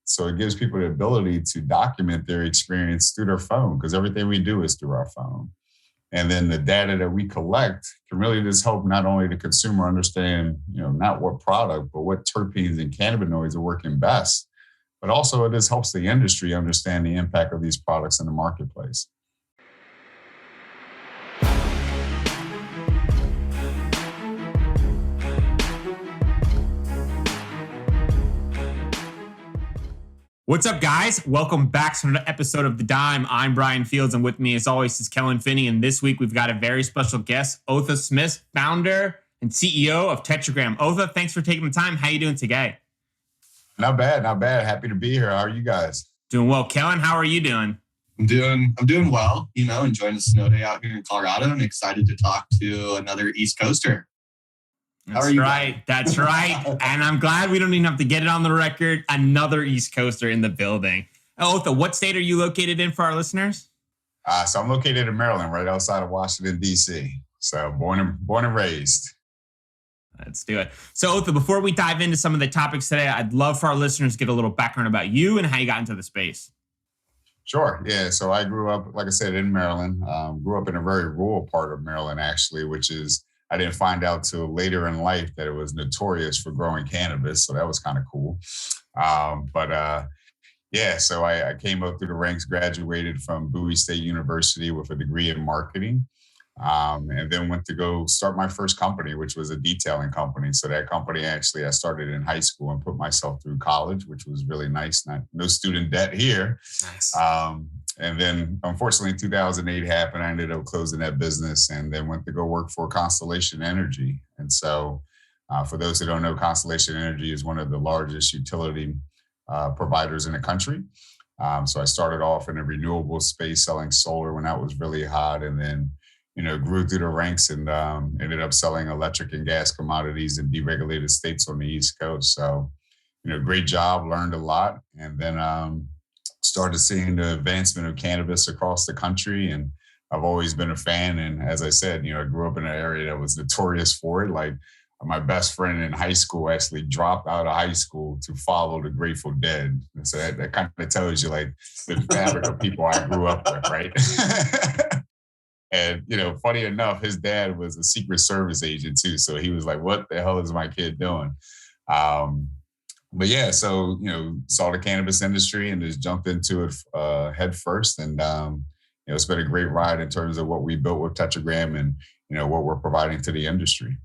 So it gives people the ability to document their experience through their phone, because everything we do is through our phone. And then the data that we collect can really just help not only the consumer understand, not what product, but what terpenes and cannabinoids are working best, but also it just helps the industry understand the impact of these products in the marketplace. What's up, guys? Welcome back to another episode of The Dime. I'm Brian Fields, and with me, as always, is Kellen Finney. And this week, we've got a very special guest, Otha Smith, founder and CEO of Tetragram. Otha, thanks for taking the time. How are you doing today? Not bad. Happy to be here. How are you guys? Doing well. Kellen, how are you doing? I'm doing well. Enjoying the snow day out here in Colorado. I'm excited to talk to another East Coaster. That's right. And I'm glad we don't even have to get it on the record. Another East Coaster in the building. Otha, what state are you located in for our listeners? So I'm located in Maryland, right outside of Washington, D.C. So born and raised. Let's do it. So Otha, before we dive into some of the topics today, I'd love for our listeners to get a little background about you and how you got into the space. Sure. Yeah. So I grew up, like I said, in Maryland. Grew up in a very rural part of Maryland, actually, which is, I didn't find out till later in life that it was notorious for growing cannabis. So that was kind of cool. So I came up through the ranks, graduated from Bowie State University with a degree in marketing, and then went to go start my first company, which was a detailing company. So that company, actually, I started in high school and put myself through college, which was really nice. No student debt here. Nice. And then, unfortunately, 2008 happened. I ended up closing that business and then went to go work for Constellation Energy. And so, for those who don't know, Constellation Energy is one of the largest utility providers in the country. So I started off in the renewable space selling solar when that was really hot, and then, grew through the ranks and ended up selling electric and gas commodities in deregulated states on the East Coast. So, great job, learned a lot, and then started seeing the advancement of cannabis across the country. And I've always been a fan. And as I said, I grew up in an area that was notorious for it. Like, my best friend in high school actually dropped out of high school to follow the Grateful Dead. And so that kind of tells you, like, the fabric of people I grew up with, right? And, funny enough, his dad was a Secret Service agent too. So he was like, what the hell is my kid doing? Saw the cannabis industry and just jumped into it head first. And, it's been a great ride in terms of what we built with Tetegram and, what we're providing to the industry.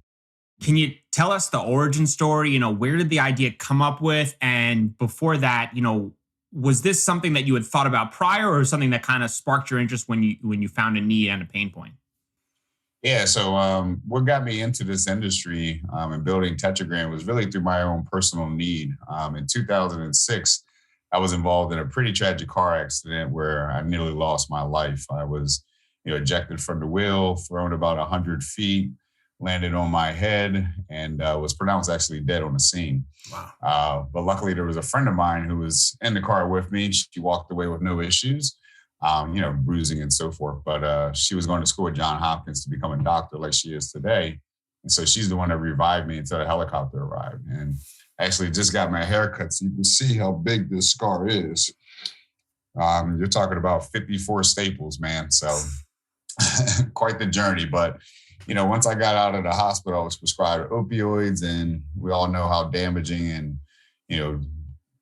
Can you tell us the origin story? Where did the idea come up with? And before that, was this something that you had thought about prior, or something that kind of sparked your interest when you found a need and a pain point? Yeah, so what got me into this industry and building Tetegram was really through my own personal need. In 2006, I was involved in a pretty tragic car accident where I nearly lost my life. I was, ejected from the wheel, thrown about 100 feet, landed on my head, and was pronounced actually dead on the scene. Wow. But luckily, there was a friend of mine who was in the car with me. She walked away with no issues. Bruising and so forth. But she was going to school at Johns Hopkins to become a doctor like she is today. And so she's the one that revived me until the helicopter arrived. And I actually just got my hair cut, so you can see how big this scar is. You're talking about 54 staples, man. So quite the journey. But, once I got out of the hospital, I was prescribed opioids, and we all know how damaging and,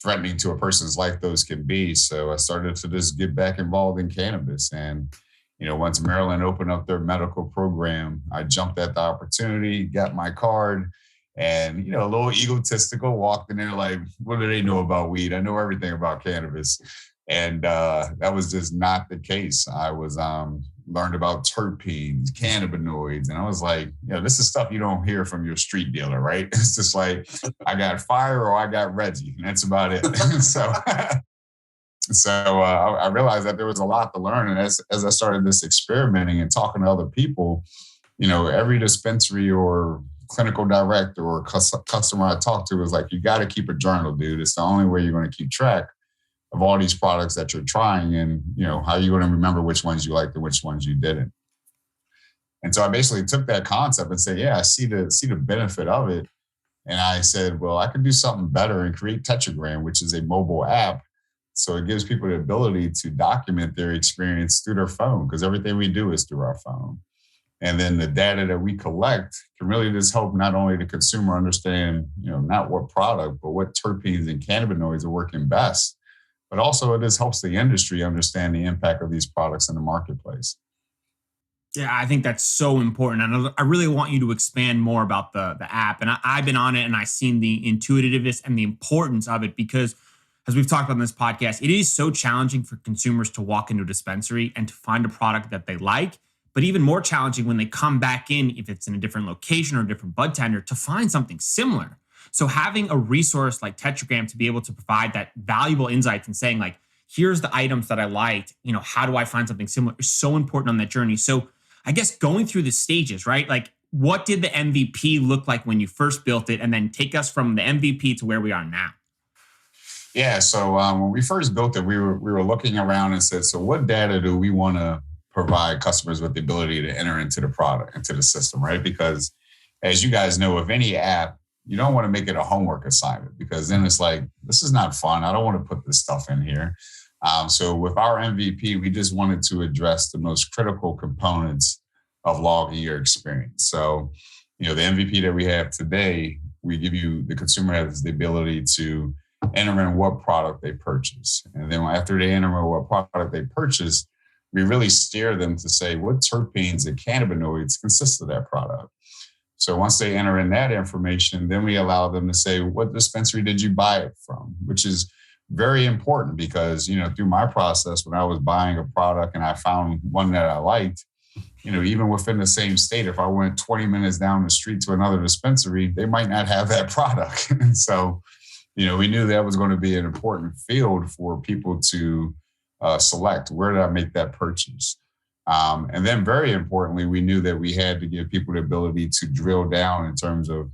threatening to a person's life those can be. So I started to just get back involved in cannabis. And, once Maryland opened up their medical program, I jumped at the opportunity, got my card, and, a little egotistical, walked in there like, what do they know about weed? I know everything about cannabis. And that was just not the case. I was learned about terpenes, cannabinoids, and I was like, this is stuff you don't hear from your street dealer, right? It's just like, I got fire or I got Reggie, and that's about it. So I realized that there was a lot to learn. And as I started this experimenting and talking to other people, every dispensary or clinical director or customer I talked to was like, you got to keep a journal, dude. It's the only way you're going to keep track of all these products that you're trying, and how are you going to remember which ones you liked and which ones you didn't. And so I basically took that concept and said, I see the benefit of it. And I said, well, I could do something better and create Tetragram, which is a mobile app. So it gives people the ability to document their experience through their phone, because everything we do is through our phone. And then the data that we collect can really just help not only the consumer understand, not what product, but what terpenes and cannabinoids are working best, but also it just helps the industry understand the impact of these products in the marketplace. Yeah, I think that's so important. And I really want you to expand more about the app. And I've been on it and I've seen the intuitiveness and the importance of it because, as we've talked about in this podcast, it is so challenging for consumers to walk into a dispensary and to find a product that they like, but even more challenging when they come back in, if it's in a different location or a different bud tender, to find something similar. So having a resource like Tetragram to be able to provide that valuable insights and saying like, here's the items that I liked, how do I find something similar is so important on that journey. So I guess going through the stages, right? Like what did the MVP look like when you first built it? And then take us from the MVP to where we are now. Yeah. So when we first built it, we were looking around and said, so what data do we want to provide customers with the ability to enter into the product, into the system, right? Because as you guys know, with any app, you don't want to make it a homework assignment because then it's like, this is not fun. I don't want to put this stuff in here. So with our MVP, we just wanted to address the most critical components of logging your experience. So, the MVP that we have today, we give you, the consumer has the ability to enter in what product they purchase. And then after they enter in what product they purchase, we really steer them to say what terpenes and cannabinoids consist of that product. So once they enter in that information, then we allow them to say, what dispensary did you buy it from? Which is very important because, through my process, when I was buying a product and I found one that I liked, even within the same state, if I went 20 minutes down the street to another dispensary, they might not have that product. And so, we knew that was going to be an important field for people to select. Where did I make that purchase? And then very importantly, we knew that we had to give people the ability to drill down in terms of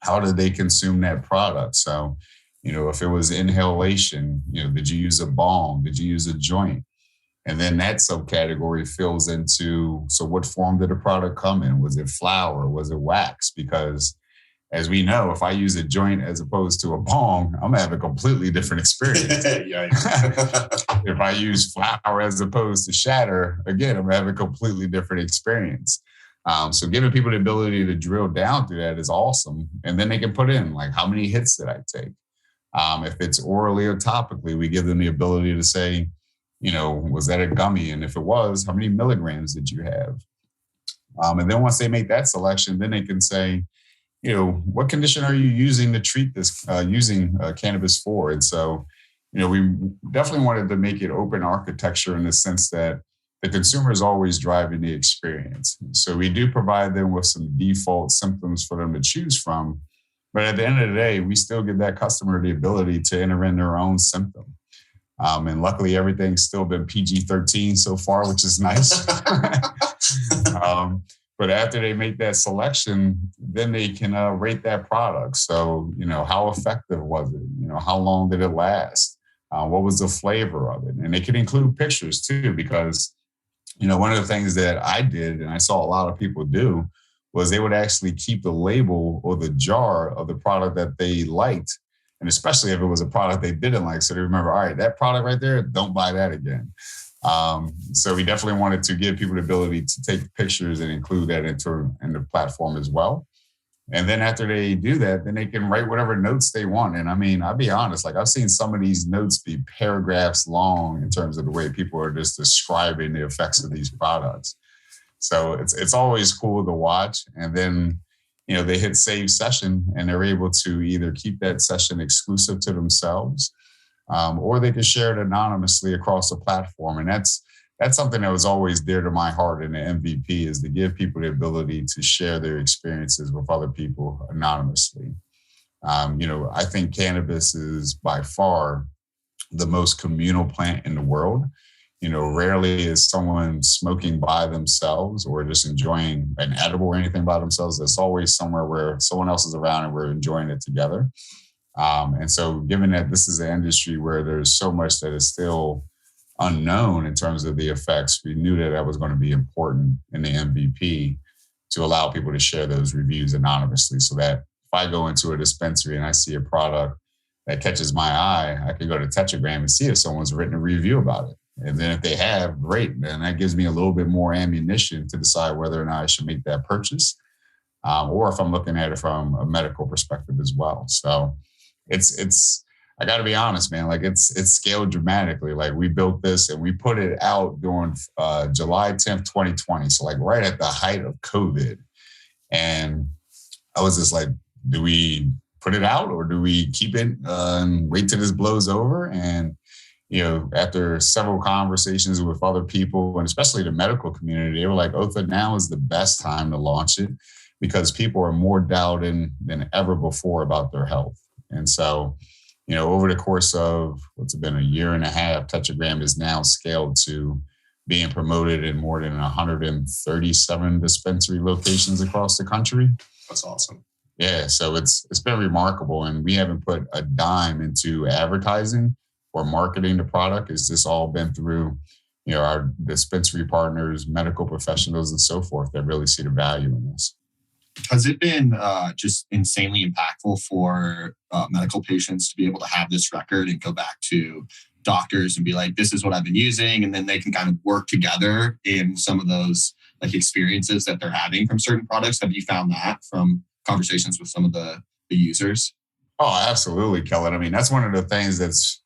how did they consume that product? So, if it was inhalation, did you use a bong? Did you use a joint? And then that subcategory fills into, so what form did the product come in? Was it flower? Was it wax? Because as we know, if I use a joint as opposed to a bong, I'm gonna have a completely different experience. If I use flower as opposed to shatter, again, I'm gonna have a completely different experience. So giving people the ability to drill down through that is awesome. And then they can put in like, how many hits did I take? If it's orally or topically, we give them the ability to say, was that a gummy? And if it was, how many milligrams did you have? And then once they make that selection, then they can say, what condition are you using to treat this, using cannabis for? And so, we definitely wanted to make it open architecture in the sense that the consumer is always driving the experience. So we do provide them with some default symptoms for them to choose from. But at the end of the day, we still give that customer the ability to enter in their own symptom. And luckily, everything's still been PG-13 so far, which is nice. But after they make that selection, then they can rate that product. So, how effective was it? How long did it last? What was the flavor of it? And they can include pictures too, because, one of the things that I did and I saw a lot of people do was they would actually keep the label or the jar of the product that they liked. And especially if it was a product they didn't like. So they remember, all right, that product right there, don't buy that again. So we definitely wanted to give people the ability to take pictures and include that in the platform as well. And then after they do that, then they can write whatever notes they want. And I mean, I'll be honest, like I've seen some of these notes be paragraphs long in terms of the way people are just describing the effects of these products. So it's always cool to watch. And then, they hit save session and they're able to either keep that session exclusive to themselves, or they can share it anonymously across the platform. And that's something that was always dear to my heart in the MVP, is to give people the ability to share their experiences with other people anonymously. I think cannabis is by far the most communal plant in the world. Rarely is someone smoking by themselves or just enjoying an edible or anything by themselves. There's always somewhere where someone else is around and we're enjoying it together. And so given that this is an industry where there's so much that is still unknown in terms of the effects, we knew that was going to be important in the MVP to allow people to share those reviews anonymously. So that I go into a dispensary and I see a product that catches my eye, I can go to Tetegram and see if someone's written a review about it. And then if they have, great. Then that gives me a little bit more ammunition to decide whether or not I should make that purchase, or if I'm looking at it from a medical perspective as well. So it's I got to be honest, man. Like it's scaled dramatically. Like we built this and we put it out during July 10th, 2020. So like right at the height of COVID. And I was just like, do we put it out or do we keep it and wait till this blows over? And, after several conversations with other people and especially the medical community, they were like, Otha, now is the best time to launch it because people are more doubting than ever before about their health. And so, over the course of what's been a year and a half, Tetragram is now scaled to being promoted in more than 137 dispensary locations across the country. That's awesome. Yeah, so it's been remarkable, and we haven't put a dime into advertising or marketing the product. It's just all been through, our dispensary partners, medical professionals, and so forth that really see the value in this. Has it been just insanely impactful for medical patients to be able to have this record and go back to doctors and be like, this is what I've been using, and then they can kind of work together in some of those like experiences that they're having from certain products? Have you found that from conversations with some of the users? Oh, absolutely, Kellen. I mean, that's one of the things that's,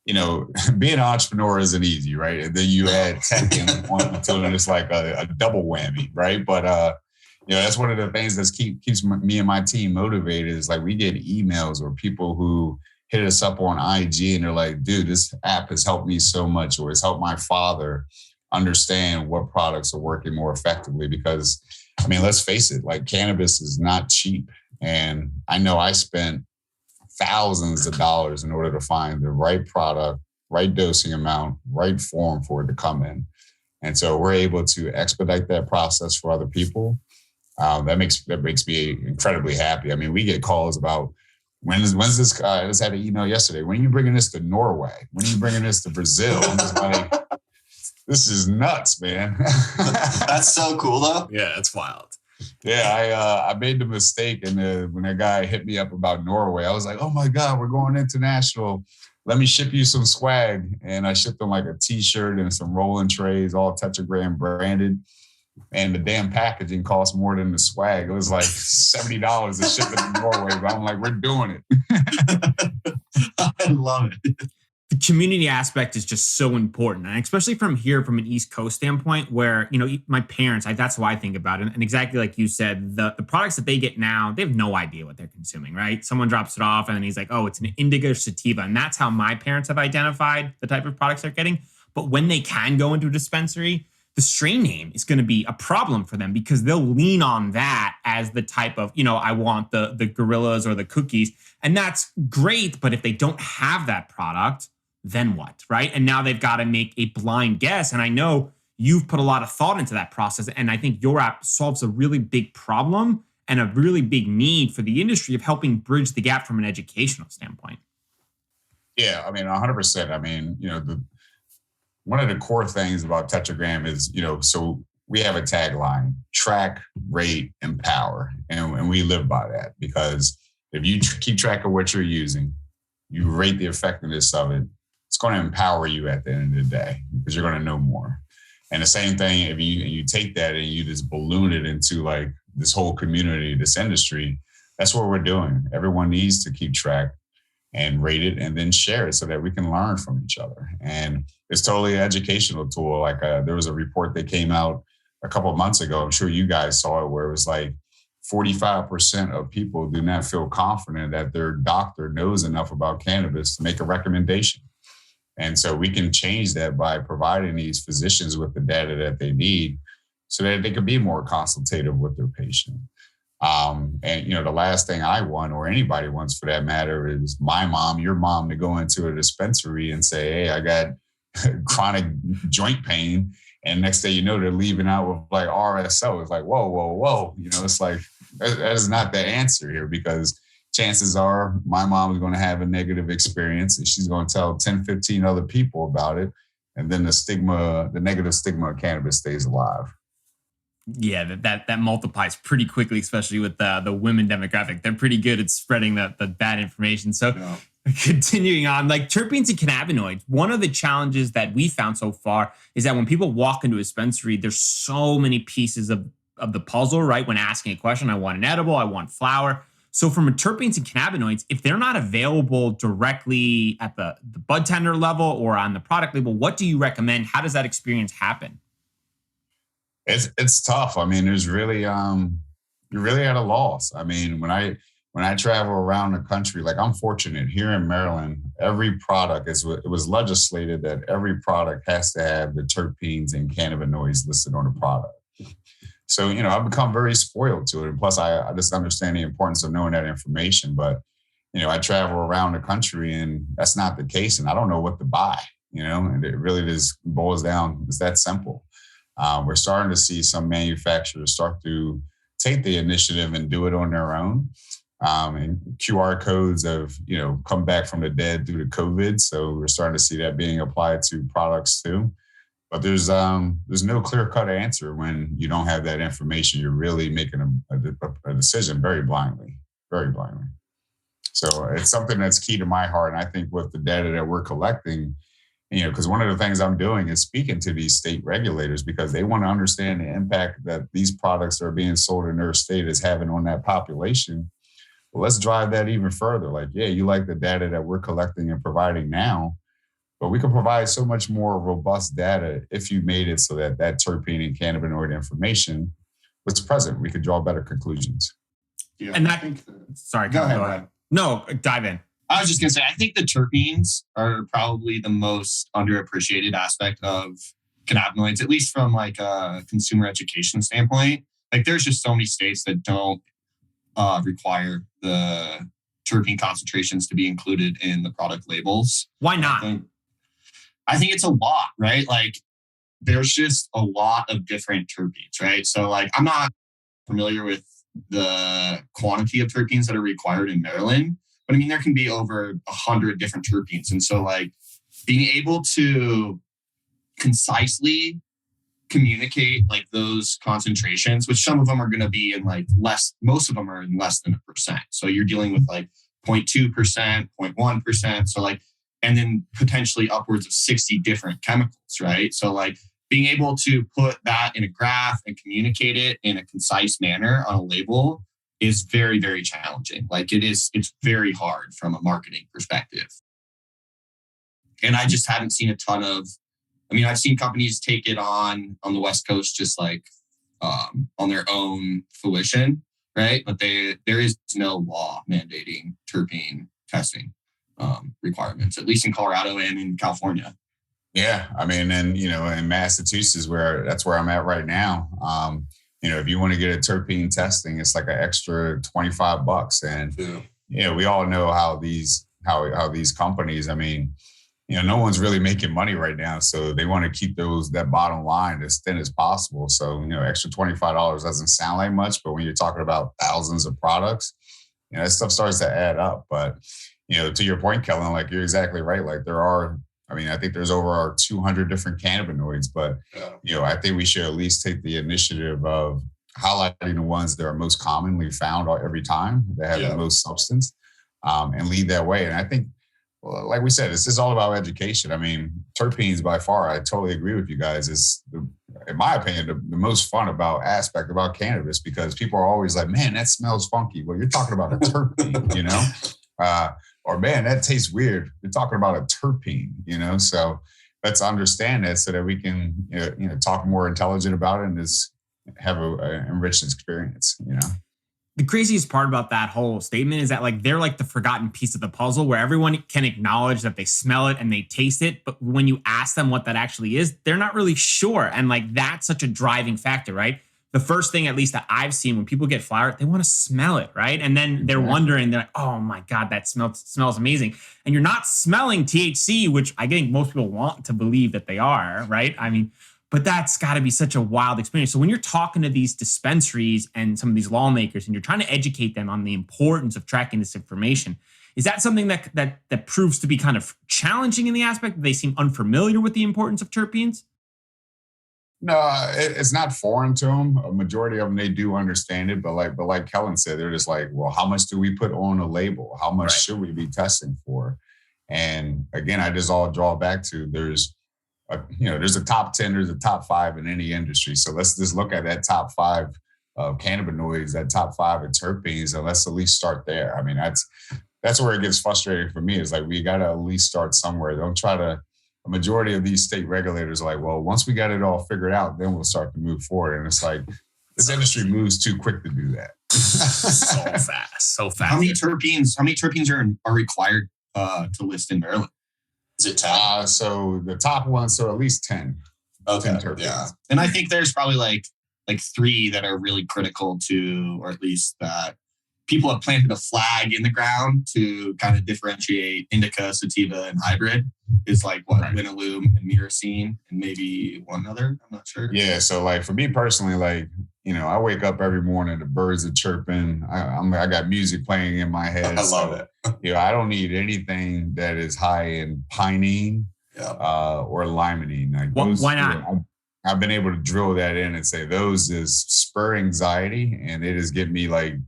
being an entrepreneur isn't easy, right? And then you add tech into it, it's like a double whammy, right? But that's one of the things that keeps me and my team motivated is like we get emails or people who hit us up on IG and they're like, dude, this app has helped me so much, or it's helped my father understand what products are working more effectively. Because, I mean, let's face it, like cannabis is not cheap. And I know I spent thousands of dollars in order to find the right product, right dosing amount, right form for it to come in. And so we're able to expedite that process for other people. That makes me incredibly happy. I mean, we get calls about when's this guy? I just had an email yesterday. When are you bringing this to Norway? When are you bringing this to Brazil? I'm just like, this is nuts, man. That's so cool, though. Yeah, it's wild. Yeah, I made the mistake, and when that guy hit me up about Norway, I was like, oh my God, we're going international. Let me ship you some swag. And I shipped them like a T-shirt and some rolling trays, all Tetragram branded. And the damn packaging cost more than the swag. It was like $70 to ship it to Norway. But I'm like, we're doing it. I love it. The community aspect is just so important. And especially from an East Coast standpoint where, my parents, that's how I think about it. And exactly like you said, the products that they get now, they have no idea what they're consuming, right? Someone drops it off and then he's like, oh, it's an indica sativa. And that's how my parents have identified the type of products they're getting. But when they can go into a dispensary, the strain name is going to be a problem for them because they'll lean on that as the type of, I want the gorillas or the cookies. And that's great. But if they don't have that product, then what, right? And now they've got to make a blind guess. And I know you've put a lot of thought into that process. And I think your app solves a really big problem and a really big need for the industry of helping bridge the gap from an educational standpoint. Yeah, I mean, 100%. I mean, one of the core things about Tetragram is, so we have a tagline, track, rate, empower. And we live by that because if you keep track of what you're using, you rate the effectiveness of it, it's going to empower you at the end of the day because you're going to know more. And the same thing, if you take that and you just balloon it into like this whole community, this industry, that's what we're doing. Everyone needs to keep track and rate it and then share it so that we can learn from each other. And it's totally an educational tool. Like there was a report that came out a couple of months ago. I'm sure you guys saw it, where it was like 45% of people do not feel confident that their doctor knows enough about cannabis to make a recommendation. And so we can change that by providing these physicians with the data that they need so that they can be more consultative with their patient. And, the last thing I want, or anybody wants for that matter, is my mom, your mom, to go into a dispensary and say, hey, I got chronic joint pain. And next thing you know, they're leaving out with like RSO. It's like, whoa. It's like, that is not the answer here, because chances are my mom is going to have a negative experience and she's going to tell 10, 15 other people about it. And then the negative stigma of cannabis stays alive. Yeah, that multiplies pretty quickly, especially with the women demographic. They're pretty good at spreading the bad information. So Yeah. continuing on, like terpenes and cannabinoids, one of the challenges that we found so far is that when people walk into a dispensary, there's so many pieces of the puzzle, right? When asking a question, I want an edible, I want flower. So from a terpenes and cannabinoids, if they're not available directly at the bud tender level or on the product label, what do you recommend? How does that experience happen? It's tough. I mean, there's really you're really at a loss. I mean, when I travel around the country, like I'm fortunate here in Maryland, every product it was legislated that every product has to have the terpenes and cannabinoids listed on the product. So, I've become very spoiled to it. And plus I just understand the importance of knowing that information. But, I travel around the country and that's not the case. And I don't know what to buy, and it really just boils down. It's that simple. We're starting to see some manufacturers start to take the initiative and do it on their own. And QR codes have, come back from the dead due to COVID. So we're starting to see that being applied to products too. But there's no clear-cut answer when you don't have that information. You're really making a decision very blindly. So it's something that's key to my heart. And I think with the data that we're collecting, because one of the things I'm doing is speaking to these state regulators because they want to understand the impact that these products that are being sold in their state is having on that population. Well, let's drive that even further. Like, yeah, you like the data that we're collecting and providing now, but we can provide so much more robust data if you made it so that terpene and cannabinoid information was present. We could draw better conclusions. Yeah, and sorry, go ahead. No, dive in. I was just going to say, I think the terpenes are probably the most underappreciated aspect of cannabinoids, at least from like a consumer education standpoint. Like there's just so many states that don't require the terpene concentrations to be included in the product labels. Why not? I think it's a lot, right? Like there's just a lot of different terpenes, right? So like I'm not familiar with the quantity of terpenes that are required in Maryland, but I mean, there can be over 100 different terpenes. And so like being able to concisely communicate like those concentrations, which some of them are going to be in like most of them are in less than 1%. So you're dealing with like 0.2%, 0.1%. So like, and then potentially upwards of 60 different chemicals, right? So like being able to put that in a graph and communicate it in a concise manner on a label is very, very challenging. Like it's very hard from a marketing perspective. And I just haven't seen a ton of, I've seen companies take it on the West Coast, just like on their own fruition, right? But there is no law mandating terpene testing requirements, at least in Colorado and in California. Yeah. And in Massachusetts, that's where I'm at right now. If you want to get a terpene testing, it's like an extra $25. And, we all know how these companies, no one's really making money right now. So they want to keep that bottom line as thin as possible. So, extra $25 doesn't sound like much, but when you're talking about thousands of products, that stuff starts to add up. But, to your point, Kellen, like you're exactly right. Like I think there's over 200 different cannabinoids, but, I think we should at least take the initiative of highlighting the ones that are most commonly found every time that have the most substance and lead that way. And I think, like we said, it's all about education. Terpenes by far, I totally agree with you guys, is, in my opinion, the most fun aspect about cannabis, because people are always like, man, that smells funky. Well, you're talking about a terpene, or man, that tastes weird. You're talking about a terpene, so let's understand that so that we can, talk more intelligent about it and just have an enriched experience, The craziest part about that whole statement is that like they're like the forgotten piece of the puzzle where everyone can acknowledge that they smell it and they taste it. But when you ask them what that actually is, they're not really sure. And like that's such a driving factor, right? The first thing, at least that I've seen when people get flower, they want to smell it, right? And then they're wondering, they're like, oh my God, that smells amazing. And you're not smelling THC, which I think most people want to believe that they are, right? But that's got to be such a wild experience. So when you're talking to these dispensaries and some of these lawmakers and you're trying to educate them on the importance of tracking this information, is that something that proves to be kind of challenging in the aspect that they seem unfamiliar with the importance of terpenes? No, it's not foreign to them. A majority of them, they do understand it, but like Kellen said, they're just like, well, how much do we put on a label? How much should we be testing for? And again, I just all draw back to there's a top 10, there's a top 5 in any industry. So let's just look at that top 5 of cannabinoids, that top 5 of terpenes, and let's at least start there. I mean, that's where it gets frustrating for me, is like, we got to at least start somewhere. Don't try to. A majority of these state regulators are like, well, once we got it all figured out, then we'll start to move forward. And it's like, this industry moves too quick to do that. so fast. How many terpenes are required to list in Maryland? Is it 10? So the top one, so at least 10. Okay. 10 terpenes. Yeah. And I think there's probably like 3 that are really critical to, or at least that people have planted a flag in the ground to kind of differentiate indica, sativa, and hybrid. Is like Winaloom and Myrcene, and maybe one other. I'm not sure. Yeah. So like for me personally, like, I wake up every morning, the birds are chirping. I got music playing in my head. I love it. I don't need anything that is high in pinene or limonene. Like why not? I've been able to drill that in and say those is spur anxiety, and it is getting me like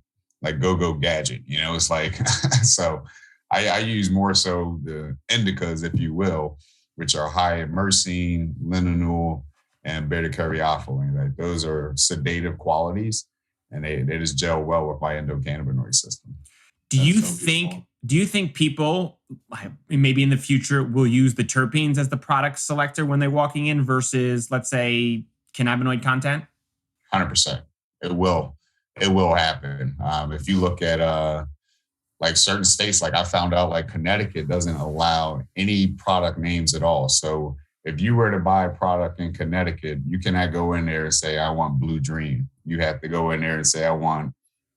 go gadget. It's like so. I use more so the indicas, if you will, which are high in myrcene, linalool, and beta-caryophyllene. Like those are sedative qualities, and they just gel well with my endocannabinoid system. Do you think people maybe in the future will use the terpenes as the product selector when they're walking in versus, let's say, cannabinoid content? 100%. It will happen. If you look at like certain states, like I found out, like Connecticut doesn't allow any product names at all. So if you were to buy a product in Connecticut, you cannot go in there and say, I want Blue Dream. You have to go in there and say, I want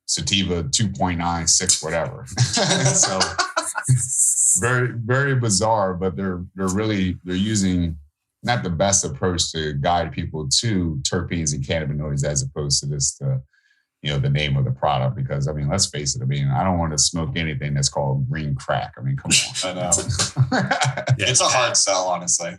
Sativa 2.96, whatever. So very, very bizarre, but they're using not the best approach to guide people to terpenes and cannabinoids as opposed to this, the name of the product, because let's face it. I don't want to smoke anything that's called green crack. Come on. I know. It's a hard sell, honestly.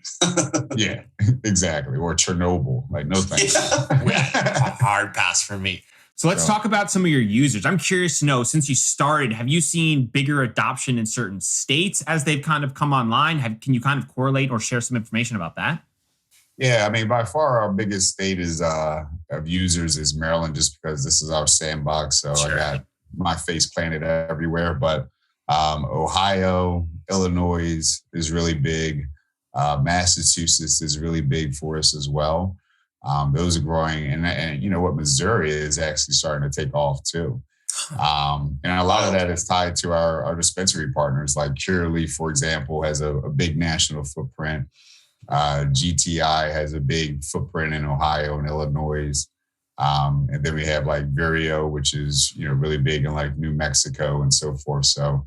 Yeah, exactly. Or Chernobyl. Like, no thanks. A hard pass for me. So let's talk about some of your users. I'm curious to know, since you started, have you seen bigger adoption in certain states as they've kind of come online? Can you kind of correlate or share some information about that? Yeah, by far our biggest state of users is Maryland, just because this is our sandbox. So sure. I got my face planted everywhere. But Ohio, Illinois is really big. Massachusetts is really big for us as well. Those are growing, and you know what, Missouri is actually starting to take off too. And a lot of that is tied to our dispensary partners, like Curaleaf, for example, has a big national footprint. GTI has a big footprint in Ohio and Illinois. And then we have like Vireo, which is, really big in like New Mexico and so forth. So,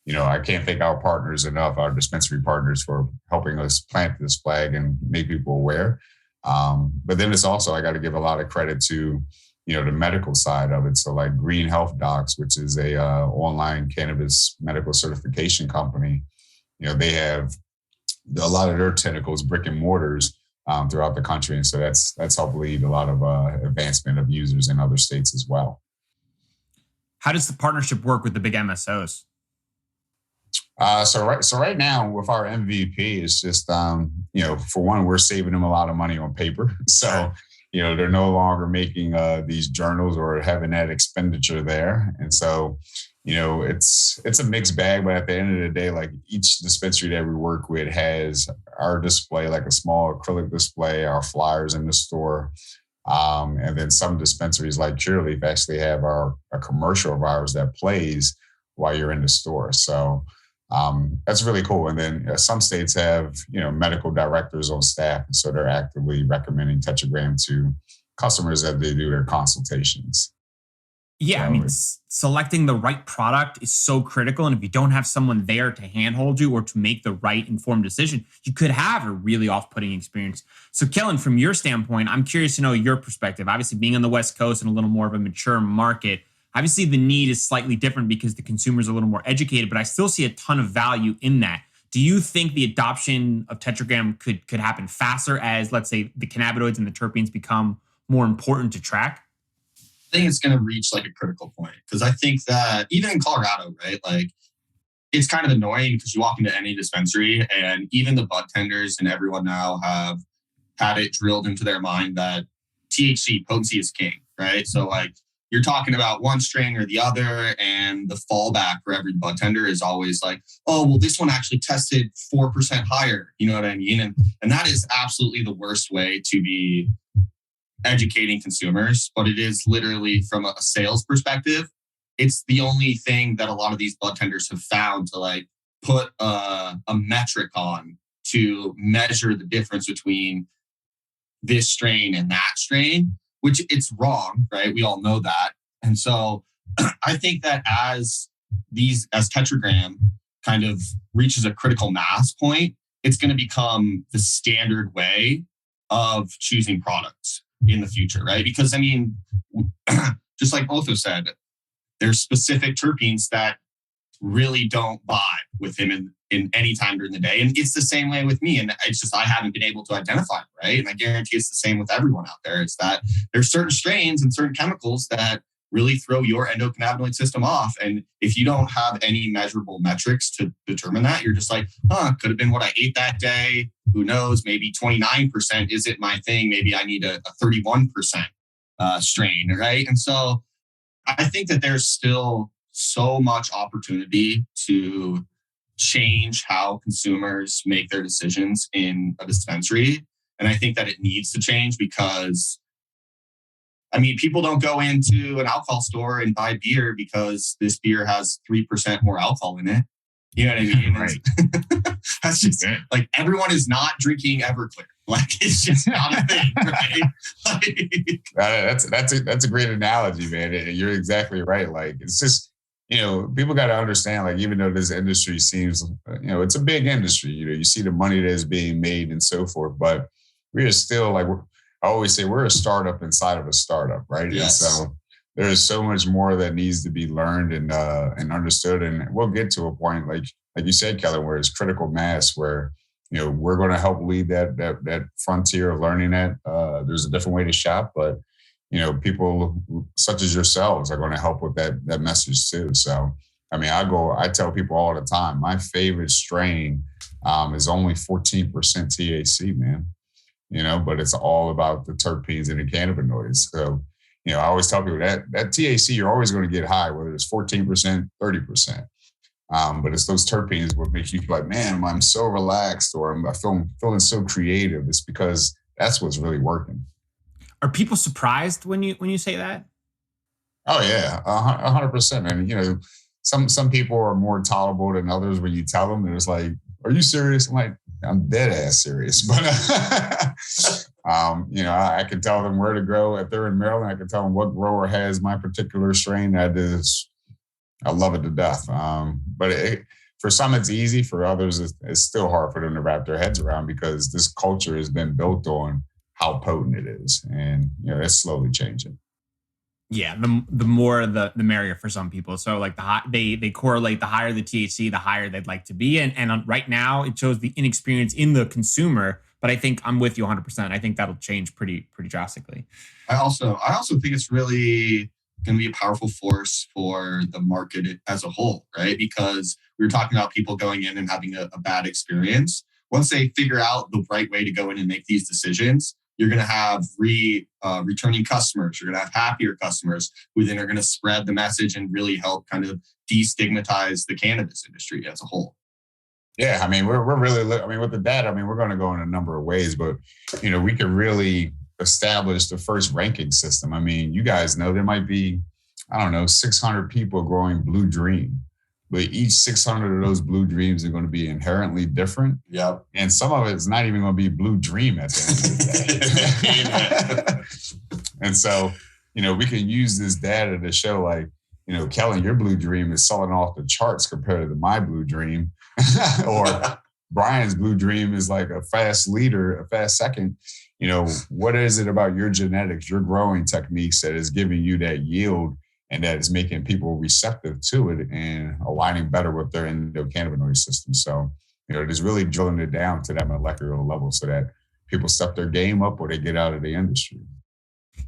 I can't thank our partners enough, our dispensary partners, for helping us plant this flag and make people aware. But then it's also, I got to give a lot of credit to, the medical side of it. So like Green Health Docs, which is a online cannabis medical certification company, they have a lot of their tentacles, brick and mortars, throughout the country. And so that's helped lead a lot of advancement of users in other states as well. How does the partnership work with the big MSOs? So right now with our MVP, it's just, for one, we're saving them a lot of money on paper. So, they're no longer making these journals or having that expenditure there. And so, it's a mixed bag, but at the end of the day, like each dispensary that we work with has our display, like a small acrylic display, our flyers in the store. And then some dispensaries like Curaleaf actually have a commercial of ours that plays while you're in the store. So that's really cool. And then some states have, medical directors on staff. And so they're actively recommending Tetragram to customers as they do their consultations. Yeah, selecting the right product is so critical. And if you don't have someone there to handhold you or to make the right informed decision, you could have a really off-putting experience. So Kellen, from your standpoint, I'm curious to know your perspective. Obviously, being on the West Coast and a little more of a mature market, obviously the need is slightly different because the consumer is a little more educated, but I still see a ton of value in that. Do you think the adoption of Tetragram could happen faster as, let's say, the cannabinoids and the terpenes become more important to track? I think it's going to reach like a critical point, because I think that even in Colorado, right, like it's kind of annoying because you walk into any dispensary and even the bud tenders and everyone now have had it drilled into their mind that THC potency is king, right? So like you're talking about one strain or the other, and the fallback for every bud tender is always like, oh, well, this one actually tested 4% higher. You know what I mean? And that is absolutely the worst way to be educating consumers, but it is literally from a sales perspective. It's the only thing that a lot of these bud tenders have found to like put a metric on to measure the difference between this strain and that strain, which it's wrong, right? We all know that. And so I think that as Tetragram kind of reaches a critical mass point, it's going to become the standard way of choosing products in the future, right? Because I mean, just like Otha said, there's specific terpenes that really don't vibe with him in any time during the day. And it's the same way with me. And it's just, I haven't been able to identify them, right? And I guarantee it's the same with everyone out there. It's that there's certain strains and certain chemicals that really throw your endocannabinoid system off. And if you don't have any measurable metrics to determine that, you're just like, could have been what I ate that day. Who knows? Maybe 29% isn't my thing. Maybe I need a 31% strain, right? And so I think that there's still so much opportunity to change how consumers make their decisions in a dispensary. And I think that it needs to change because, I mean, people don't go into an alcohol store and buy beer because this beer has 3% more alcohol in it. You know what I mean? Right. That's just like, everyone is not drinking Everclear. Like, it's just not a thing, right? That's a great analogy, man. You're exactly right. Like, it's just, people got to understand, like, even though this industry seems, it's a big industry, you see the money that is being made and so forth, but we are still like, I always say we're a startup inside of a startup, right? Yes. And so there is so much more that needs to be learned and understood. And we'll get to a point, like you said, Kellen, where it's critical mass, where, we're going to help lead that frontier of learning that there's a different way to shop, but, people such as yourselves are going to help with that message too. So, I mean, I tell people all the time, my favorite strain is only 14% THC, man. But it's all about the terpenes and the cannabinoids. So, I always tell people that THC, you're always going to get high, whether it's 14%, 30%. But it's those terpenes what makes you feel like, man, I'm so relaxed, or I'm feeling so creative. It's because that's what's really working. Are people surprised when you say that? Oh yeah, 100%. And some people are more tolerable than others when you tell them. And it's like, are you serious? I'm like, I'm dead ass serious. But I can tell them where to grow. If they're in Maryland, I can tell them what grower has my particular strain. That is, I love it to death. But for some, it's easy. For others, it's still hard for them to wrap their heads around, because this culture has been built on how potent it is, and it's slowly changing. Yeah, the more the merrier for some people. So like they correlate, the higher the THC, the higher they'd like to be. And right now it shows the inexperience in the consumer. But I think I'm with you 100%. I think that'll change pretty drastically. I also think it's really going to be a powerful force for the market as a whole, right? Because we were talking about people going in and having a bad experience. Once they figure out the right way to go in and make these decisions, you're going to have returning customers. You're going to have happier customers who then are going to spread the message and really help kind of destigmatize the cannabis industry as a whole. Yeah, I mean, we're really, with the data, we're going to go in a number of ways, but, we can really establish the first ranking system. You guys know there might be, 600 people growing Blue Dream, but each 600 of those Blue Dreams are going to be inherently different. Yep. And some of it's not even going to be Blue Dream at the end of the day. And so, we can use this data to show, like, Kellen, your Blue Dream is selling off the charts compared to my Blue Dream. Or Brian's Blue Dream is like a fast leader, a fast second. What is it about your genetics, your growing techniques that is giving you that yield and that is making people receptive to it and aligning better with their endocannabinoid system? So, Just really drilling it down to that molecular level so that people step their game up or they get out of the industry.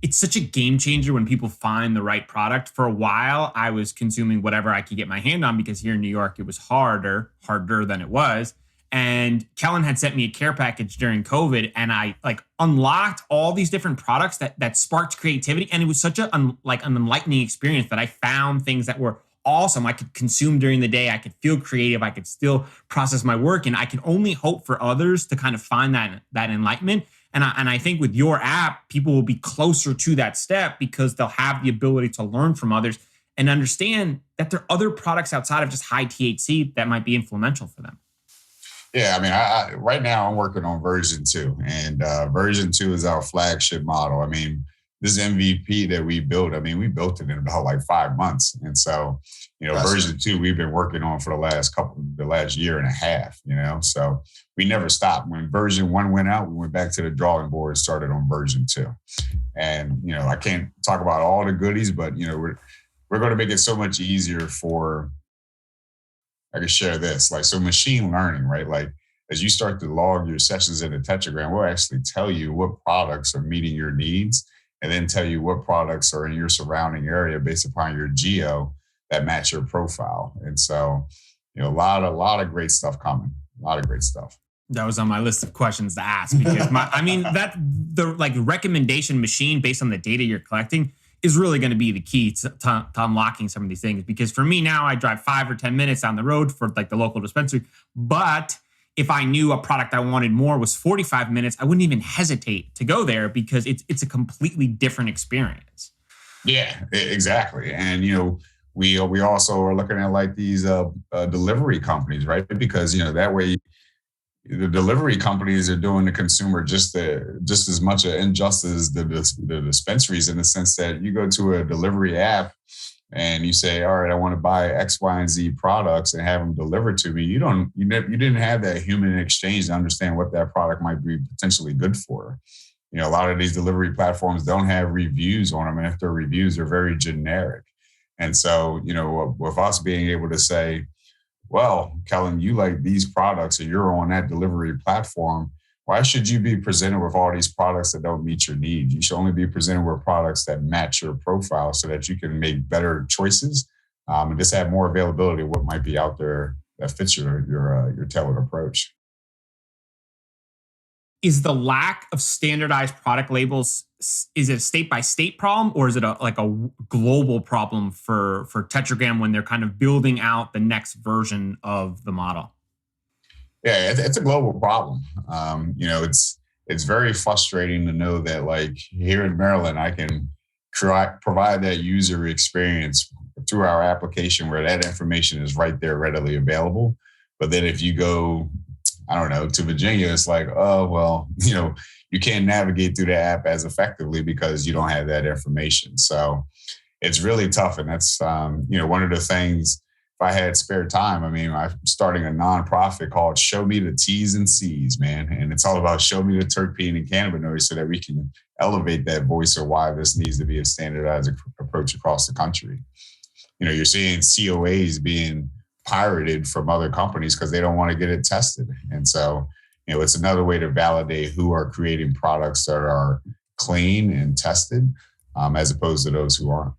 It's such a game changer when people find the right product. For a while, I was consuming whatever I could get my hand on because here in New York, it was harder than it was. And Kellen had sent me a care package during COVID, and I like unlocked all these different products that sparked creativity. And it was such an enlightening experience that I found things that were awesome. I could consume during the day. I could feel creative. I could still process my work. And I can only hope for others to kind of find that enlightenment. And I think with your app, people will be closer to that step because they'll have the ability to learn from others and understand that there are other products outside of just high THC that might be influential for them. Yeah, I mean, I right now I'm working on version 2, and version 2 is our flagship model. I mean, this MVP that we built, we built it in about like 5 months. And so, version 2, we've been working on for the last year and a half, so we never stopped. When version 1 went out, we went back to the drawing board and started on version 2. And, I can't talk about all the goodies, but, we're going to make it so much easier for, I can share this, so machine learning, right? Like as you start to log your sessions in the Tetegram, we'll actually tell you what products are meeting your needs and then tell you what products are in your surrounding area based upon your geo that match your profile. And so, a lot of great stuff coming, a lot of great stuff. That was on my list of questions to ask because the recommendation machine based on the data you're collecting is really going to be the key to unlocking some of these things. Because for me now, I drive 5 or 10 minutes down the road for like the local dispensary. But if I knew a product I wanted more was 45 minutes, I wouldn't even hesitate to go there because it's a completely different experience. Yeah, exactly. And, we also are looking at like these delivery companies, right? Because, that way the delivery companies are doing the consumer just as much an injustice as the dispensaries, in the sense that you go to a delivery app and you say, all right, I want to buy X, Y, and Z products and have them delivered to me. You didn't have that human exchange to understand what that product might be potentially good for. A lot of these delivery platforms don't have reviews on them. And if their reviews are very generic. And so, with us being able to say, well, Kellen, you like these products and you're on that delivery platform, why should you be presented with all these products that don't meet your needs? You should only be presented with products that match your profile so that you can make better choices and just have more availability of what might be out there that fits your tailored approach. Is the lack of standardized product labels, is it a state-by-state problem or is it a global problem for Tetragram when they're kind of building out the next version of the model? Yeah, it's a global problem. It's very frustrating to know that like here in Maryland, I can provide that user experience through our application where that information is right there readily available. But then if you go, I don't know, to Virginia, it's like, oh, well, you can't navigate through the app as effectively because you don't have that information. So it's really tough. And that's, one of the things, if I had spare time, I'm starting a nonprofit called Show Me the T's and C's, man. And it's all about show me the terpene and cannabinoids so that we can elevate that voice of why this needs to be a standardized approach across the country. You're seeing COAs being pirated from other companies because they don't want to get it tested. And so, it's another way to validate who are creating products that are clean and tested as opposed to those who aren't.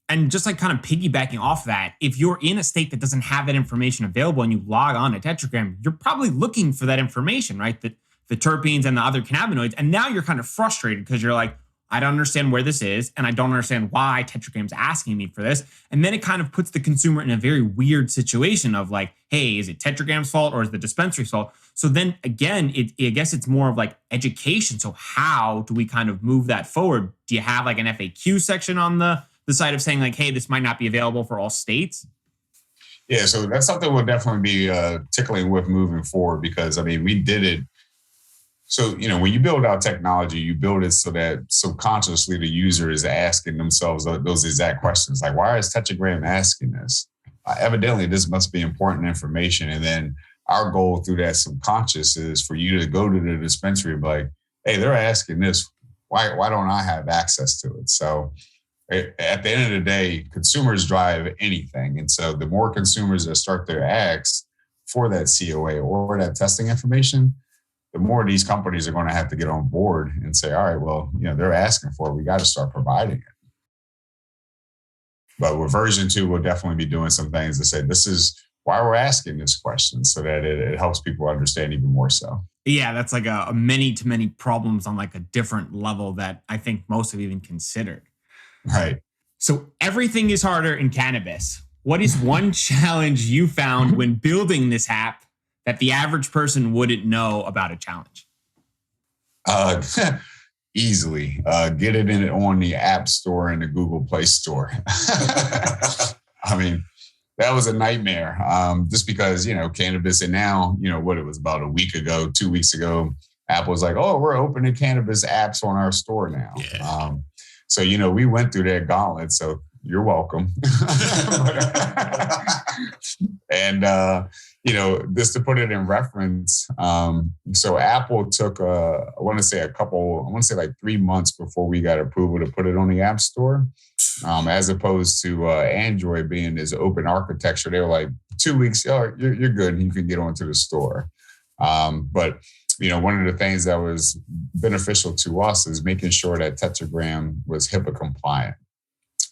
And just like kind of piggybacking off that, if you're in a state that doesn't have that information available and you log on to Tetragram, you're probably looking for that information, right? The terpenes and the other cannabinoids. And now you're kind of frustrated because you're like, I don't understand where this is, and I don't understand why Tetragram's asking me for this. And then it kind of puts the consumer in a very weird situation of like, hey, is it Tetragram's fault or is the dispensary's fault? So then again, I guess it's more of like education. So how do we kind of move that forward? Do you have like an FAQ section on the side of saying like, hey, this might not be available for all states? Yeah, so that's something we'll definitely be tickling with moving forward because, we did it. So, when you build out technology, you build it so that subconsciously the user is asking themselves those exact questions. Like, why is Tetragram asking this? Evidently, this must be important information. And then our goal through that subconscious is for you to go to the dispensary and be like, hey, they're asking this. Why don't I have access to it? So at the end of the day, consumers drive anything. And so the more consumers that start to ask for that COA or that testing information, the more these companies are going to have to get on board and say, all right, well, they're asking for it. We got to start providing it. But with version 2, we'll definitely be doing some things to say, this is why we're asking this question, so that it helps people understand even more so. Yeah, that's like a many to many problems on like a different level that I think most have even considered. Right. So everything is harder in cannabis. What is one challenge you found when building this app that the average person wouldn't know about a challenge? Easily. Get it on the App Store and the Google Play Store. I mean, that was a nightmare. Just because, cannabis, and now, what it was about a week ago, 2 weeks ago, Apple was like, oh, we're opening cannabis apps on our store now. Yeah. So, we went through that gauntlet. So you're welcome. And, just to put it in reference, so Apple took, I want to say like 3 months before we got approval to put it on the App Store. As opposed to Android being this open architecture. They were like 2 weeks, oh, you're good. You can get onto the store. But, one of the things that was beneficial to us is making sure that Tetegram was HIPAA compliant.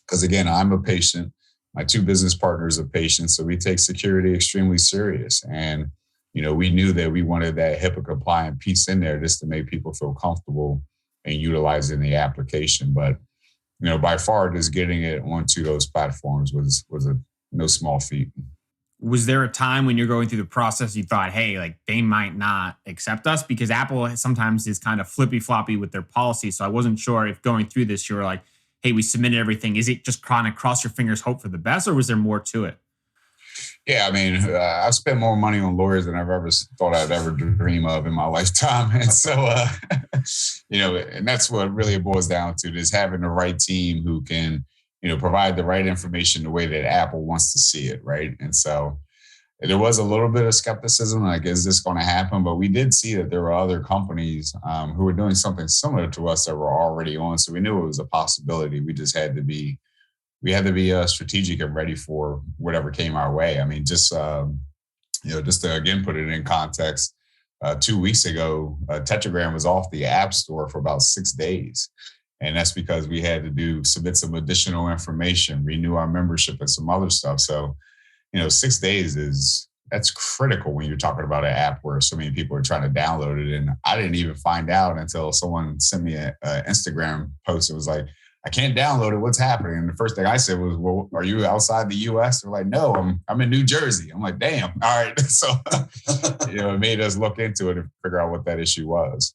Because again, I'm a patient. My 2 business partners are patients. So we take security extremely serious. And, we knew that we wanted that HIPAA compliant piece in there just to make people feel comfortable in utilizing the application. But by far, just getting it onto those platforms was no small feat. Was there a time when you're going through the process you thought, hey, like they might not accept us? Because Apple sometimes is kind of flippy floppy with their policy. So I wasn't sure if going through this, you were like, hey, we submitted everything. Is it just trying to cross your fingers, hope for the best, or was there more to it? Yeah, I mean, I've spent more money on lawyers than I've ever thought I'd ever dream of in my lifetime. And so, and that's what really it boils down to, is having the right team who can, provide the right information the way that Apple wants to see it, right? And so there was a little bit of skepticism, like, is this going to happen? But we did see that there were other companies who were doing something similar to us that were already on. So we knew it was a possibility. We just had to be strategic and ready for whatever came our way. I mean, just to again put it in context, 2 weeks ago, Tetegram was off the App Store for about 6 days. And that's because we had to submit some additional information, renew our membership and some other stuff. So, 6 days that's critical when you're talking about an app where so many people are trying to download it. And I didn't even find out until someone sent me an Instagram post. It was like, I can't download it. What's happening? And the first thing I said was, well, are you outside the US? They're like, no, I'm in New Jersey. I'm like, damn. All right. So, it made us look into it and figure out what that issue was.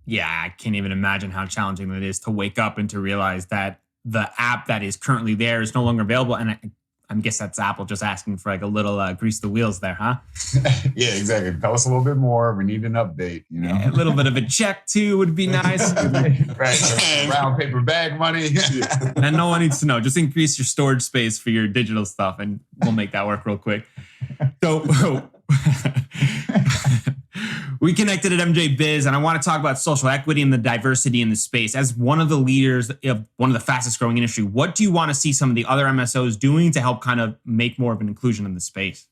Yeah, I can't even imagine how challenging it is to wake up and to realize that the app that is currently there is no longer available. And I guess that's Apple just asking for like a little grease the wheels there, huh? Yeah, exactly. Tell us a little bit more. We need an update, Yeah, a little bit of a check too would be nice. Right. So round paper bag money. And no one needs to know. Just increase your storage space for your digital stuff and we'll make that work real quick. So we connected at MJ Biz, and I want to talk about social equity and the diversity in the space. As one of the leaders of one of the fastest growing industry, what do you want to see some of the other MSOs doing to help kind of make more of an inclusion in the space?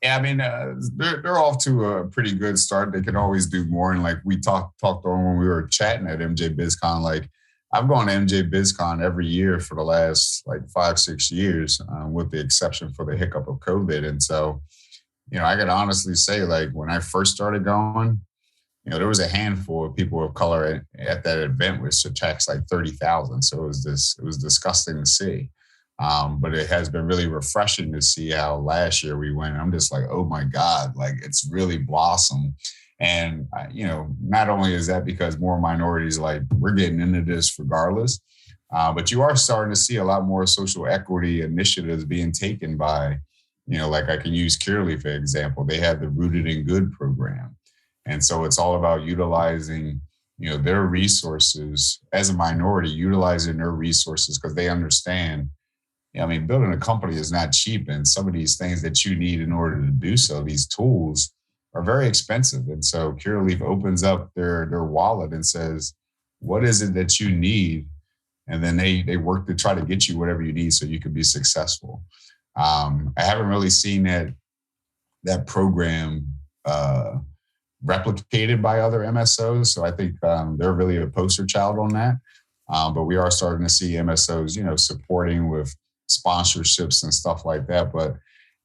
Yeah, I mean, they're off to a pretty good start. They can always do more. And like we talked on when we were chatting at MJ BizCon, like I've gone to MJ BizCon every year for the last like 5-6 years, with the exception for the hiccup of COVID. And so, I could honestly say, like, when I first started going, there was a handful of people of color at that event, which surpassed like 30,000. So it was disgusting to see. But it has been really refreshing to see how last year we went. I'm just like, oh my God, like it's really blossomed. And, not only is that because more minorities, like we're getting into this regardless, but you are starting to see a lot more social equity initiatives being taken by, like I can use Curaleaf, for example. They have the Rooted in Good program. And so it's all about utilizing, their resources as a minority, utilizing their resources because they understand, building a company is not cheap. And some of these things that you need in order to do so, these tools are very expensive. And so Curaleaf opens up their wallet and says, what is it that you need? And then they work to try to get you whatever you need so you can be successful. I haven't really seen that that program replicated by other MSOs. So I think they're really a poster child on that. But we are starting to see MSOs, supporting with sponsorships and stuff like that. But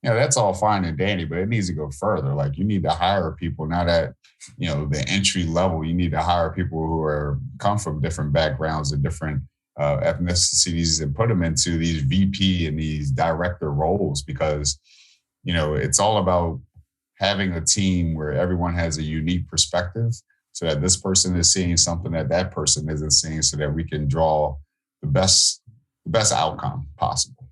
that's all fine and dandy, but it needs to go further. Like, you need to hire people, not at the entry level. You need to hire people who come from different backgrounds and different ethnicities, and put them into these VP and these director roles, because it's all about having a team where everyone has a unique perspective, so that this person is seeing something that person isn't seeing, so that we can draw the best outcome possible.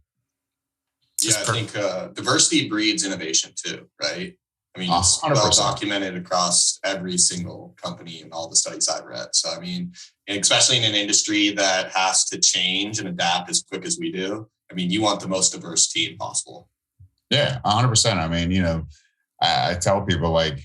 Yeah, I think diversity breeds innovation too, right? I mean, it's 100%. well documented across every single company and all the studies I've read. So, I mean, especially in an industry that has to change and adapt as quick as we do, I mean, you want the most diverse team possible. Yeah, 100%. I mean, I tell people, like,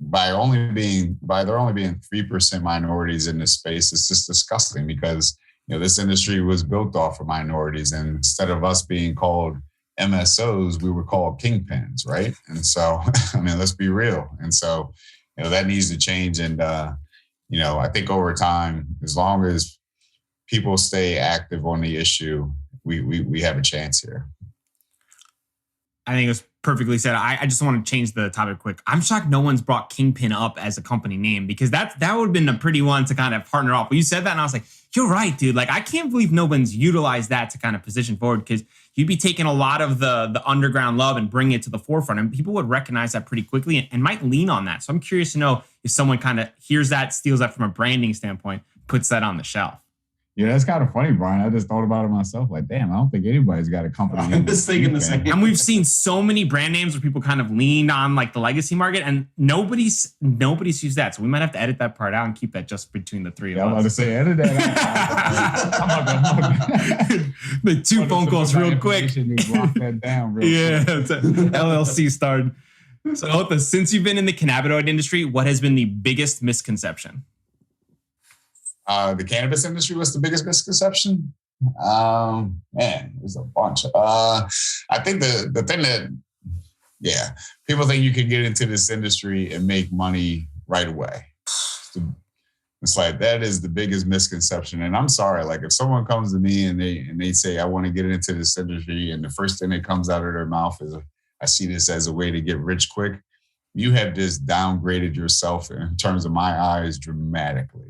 by there only being 3% minorities in this space, it's just disgusting, because this industry was built off of minorities, and instead of us being called MSOs, we were called kingpins, right? And so, I mean, let's be real. And so, that needs to change. And I think over time, as long as people stay active on the issue, we have a chance here. I think it was perfectly said. I just want to change the topic quick. I'm shocked no one's brought Kingpin up as a company name, because that would have been a pretty one to kind of partner off. But you said that, and I was like, you're right, dude. Like, I can't believe no one's utilized that to kind of position forward, because you'd be taking a lot of the underground love and bringing it to the forefront, and people would recognize that pretty quickly and might lean on that. So I'm curious to know if someone kind of hears that, steals that from a branding standpoint, puts that on the shelf. Yeah, that's kind of funny, Brian. I just thought about it myself. Like, damn, I don't think anybody's got a company. I'm just thinking the same. And we've seen so many brand names where people kind of leaned on like the legacy market, and nobody's used that. So we might have to edit that part out and keep that just between the three of us. I'm about to say, edit that out. Make two phone calls real quick. Lock that down real quick. It's a LLC started. So, Otha, since you've been in the cannabinoid industry, what has been the biggest misconception? The cannabis industry was the biggest misconception. Man, there's a bunch. I think the thing that, people think you can get into this industry and make money right away. It's like, that is the biggest misconception. And I'm sorry, like, if someone comes to me and they say, I want to get into this industry, and the first thing that comes out of their mouth is, I see this as a way to get rich quick, you have just downgraded yourself in terms of my eyes dramatically.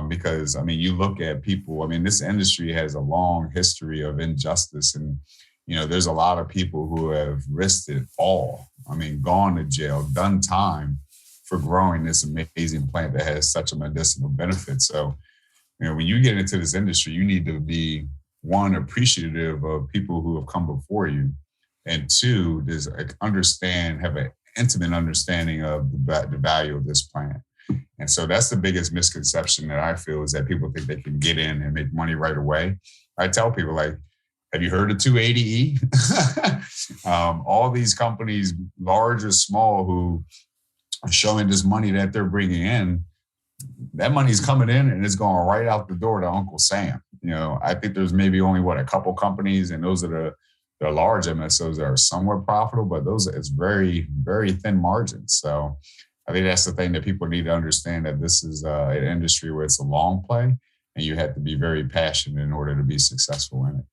Because, I mean, you look at people, I mean, this industry has a long history of injustice, and, there's a lot of people who have risked it all. I mean, gone to jail, done time for growing this amazing plant that has such a medicinal benefit. So, when you get into this industry, you need to be, one, appreciative of people who have come before you, and two, just have an intimate understanding of the value of this plant. And so that's the biggest misconception that I feel, is that people think they can get in and make money right away. I tell people, like, have you heard of 280E? All these companies, large or small, who are showing this money that they're bringing in, that money's coming in and it's going right out the door to Uncle Sam. I think there's maybe only, a couple companies, and those are the large MSOs that are somewhat profitable, but it's very, very thin margins. So I think that's the thing that people need to understand, that this is an industry where it's a long play, and you have to be very passionate in order to be successful in it.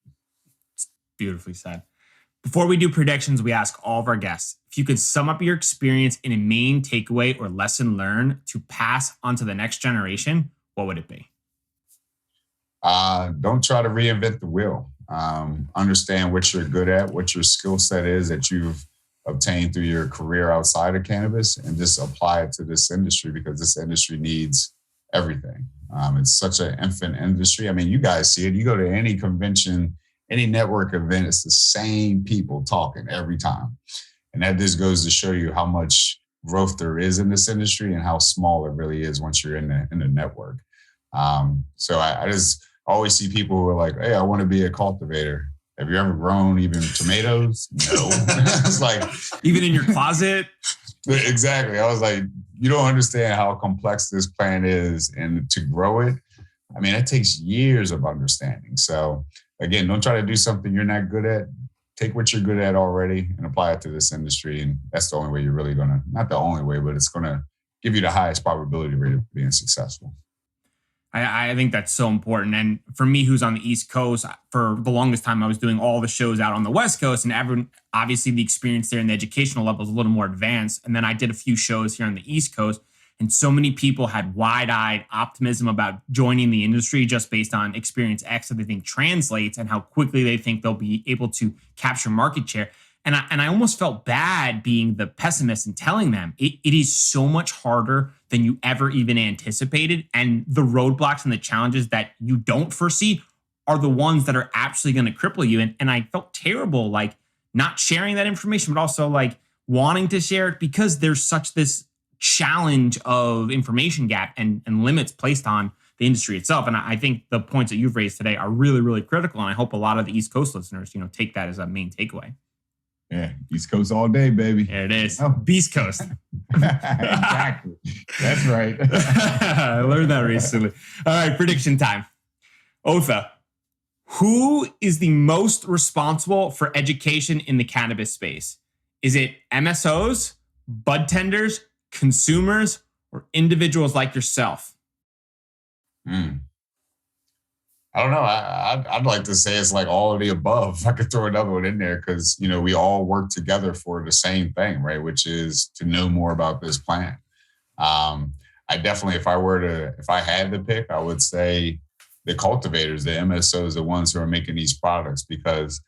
Beautifully said. Before we do predictions, we ask all of our guests, if you could sum up your experience in a main takeaway or lesson learned to pass on to the next generation, what would it be? Don't try to reinvent the wheel. Understand what you're good at, what your skill set is that you've obtained through your career outside of cannabis, and just apply it to this industry, because this industry needs everything. It's such an infant industry. I mean, you guys see it. You go to any convention, any network event, it's the same people talking every time. And that just goes to show you how much growth there is in this industry and how small it really is once you're in the network. So I just always see people who are like, hey, I want to be a cultivator. Have you ever grown even tomatoes? No. It's like, even in your closet? Exactly. I was like, you don't understand how complex this plant is, and to grow it, I mean, it takes years of understanding. So again, don't try to do something you're not good at. take what you're good at already and apply it to this industry. And that's the only way you're really going to, not the only way, but it's going to give you the highest probability rate of being successful. I think that's so important. And for me, who's on the East Coast, for the longest time, I was doing all the shows out on the West Coast, and everyone, obviously the experience there and the educational level is a little more advanced. And then I did a few shows here on the East Coast, and so many people had wide-eyed optimism about joining the industry just based on experience X that they think translates and how quickly they think they'll be able to capture market share. And I almost felt bad being the pessimist and telling them it is so much harder than you ever even anticipated. And the roadblocks and the challenges that you don't foresee are the ones that are actually going to cripple you. And I felt terrible, like not sharing that information, but also like wanting to share it because there's such this challenge of information gap and limits placed on the industry itself. And I think the points that you've raised today are really, really critical. And I hope a lot of the East Coast listeners, take that as a main takeaway. Yeah, East Coast all day, baby. There it is. Oh. Beast Coast. Exactly. That's right. I learned that recently. All right, prediction time. Otha, who is the most responsible for education in the cannabis space? Is it MSOs, bud tenders, consumers, or individuals like yourself? I don't know. I'd like to say it's like all of the above. I could throw another one in there because, we all work together for the same thing, right? Which is to know more about this plant. I definitely, if I had to pick, I would say the cultivators, the MSOs, the ones who are making these products, because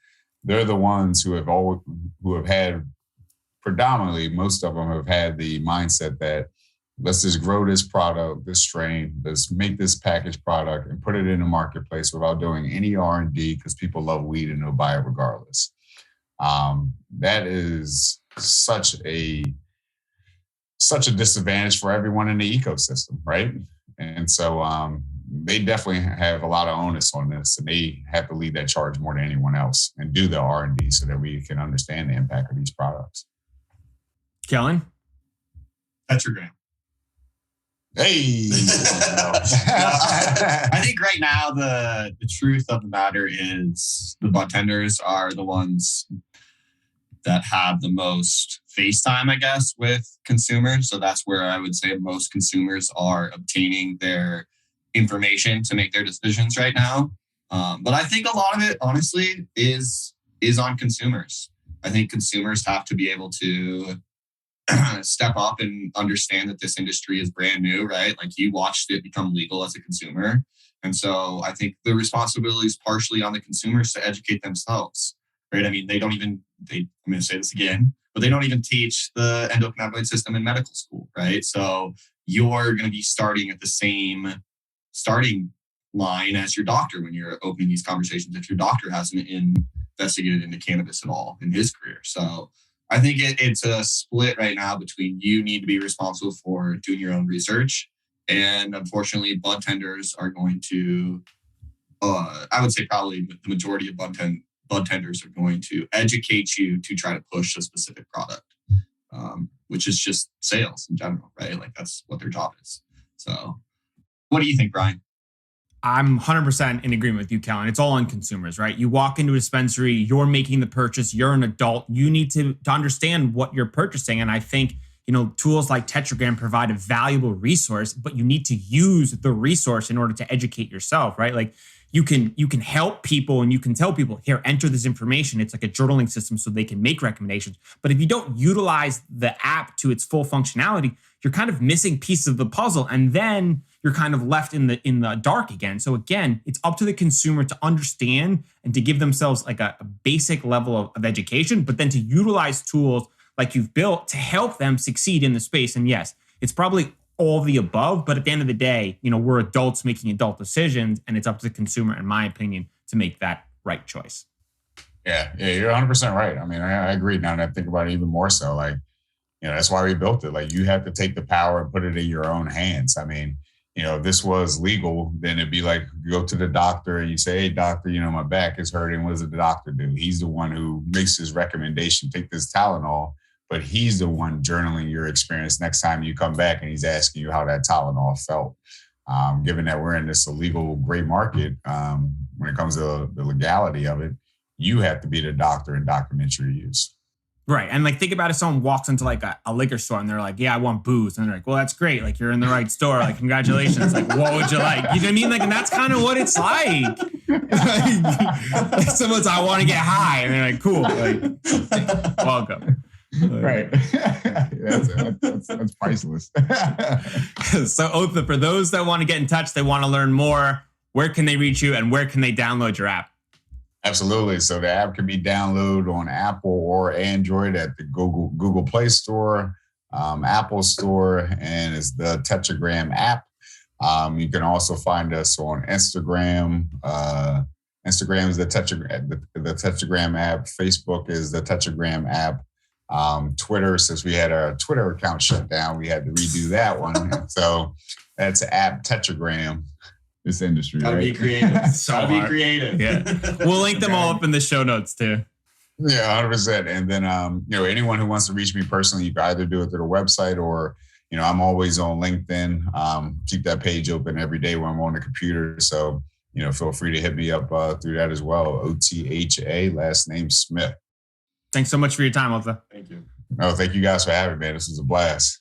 they're the ones who have had predominantly, most of them have had the mindset that let's just grow this product, this strain, let's make this packaged product and put it in the marketplace without doing any R&D because people love weed and they'll buy it regardless. That is such a disadvantage for everyone in the ecosystem, right? And so they definitely have a lot of onus on this, and they have to lead that charge more than anyone else and do the R&D so that we can understand the impact of these products. Kellen? Tetragram. Hey. I think right now the truth of the matter is the bud tenders are the ones that have the most face time, I guess, with consumers. So that's where I would say most consumers are obtaining their information to make their decisions right now. But I think a lot of it, honestly, is on consumers. I think consumers have to be able to step up and understand that this industry is brand new, right? Like you watched it become legal as a consumer. And so I think the responsibility is partially on the consumers to educate themselves, right? I mean, I'm going to say this again, but they don't even teach the endocannabinoid system in medical school, right? So you're going to be starting at the same starting line as your doctor when you're opening these conversations if your doctor hasn't investigated into cannabis at all in his career. So I think it's a split right now between you need to be responsible for doing your own research. And unfortunately, bud tenders are going to, I would say probably the majority of bud tenders are going to educate you to try to push a specific product, which is just sales in general, right? Like that's what their job is. So what do you think, Brian? I'm 100% in agreement with you, Kellen. It's all on consumers, right? You walk into a dispensary, you're making the purchase, you're an adult, you need to understand what you're purchasing. And I think, tools like Tetragram provide a valuable resource, but you need to use the resource in order to educate yourself, right? Like you can help people and you can tell people, here, enter this information. It's like a journaling system so they can make recommendations. But if you don't utilize the app to its full functionality, you're kind of missing pieces of the puzzle. And then you're kind of left in the dark again. So again, it's up to the consumer to understand and to give themselves like a basic level of education, but then to utilize tools like you've built to help them succeed in the space. And yes, it's probably all the above, but at the end of the day, we're adults making adult decisions, and it's up to the consumer, in my opinion, to make that right choice. Yeah, you're 100% right. I mean, I agree now that I think about it even more so. Like, that's why we built it. Like, you have to take the power and put it in your own hands. I mean, if this was legal, then it'd be like you go to the doctor and you say, hey, doctor, my back is hurting. What does the doctor do? He's the one who makes his recommendation, take this Tylenol, but he's the one journaling your experience next time you come back and he's asking you how that Tylenol felt. Given that we're in this illegal gray market, when it comes to the legality of it, you have to be the doctor and document your use. Right. And like, think about if someone walks into like a liquor store and they're like, yeah, I want booze. And they're like, well, that's great. Like, you're in the right store. Like, congratulations. Like, what would you like? You know what I mean? Like, and that's kind of what it's like. Like someone's, I want to get high. And they're like, cool. Like, welcome. Right. That's priceless. So Otha, for those that want to get in touch, they want to learn more, where can they reach you and where can they download your app? Absolutely. So the app can be downloaded on Apple or Android at the Google Play Store, Apple Store, and it's the Tetragram app. You can also find us on Instagram. Instagram is the Tetragram app. Facebook is the Tetragram app. Twitter, since we had our Twitter account shut down, we had to redo that one. So that's app Tetragram. This industry, Gotta right? be creative. So Gotta be hard. creative. Yeah. We'll link them all up in the show notes too. Yeah, 100%. And then, anyone who wants to reach me personally, you can either do it through the website or, I'm always on LinkedIn. Keep that page open every day when I'm on the computer. So, feel free to hit me up through that as well. Otha, last name Smith. Thanks so much for your time, Otha. Thank you. Oh, thank you guys for having me, man. This was a blast.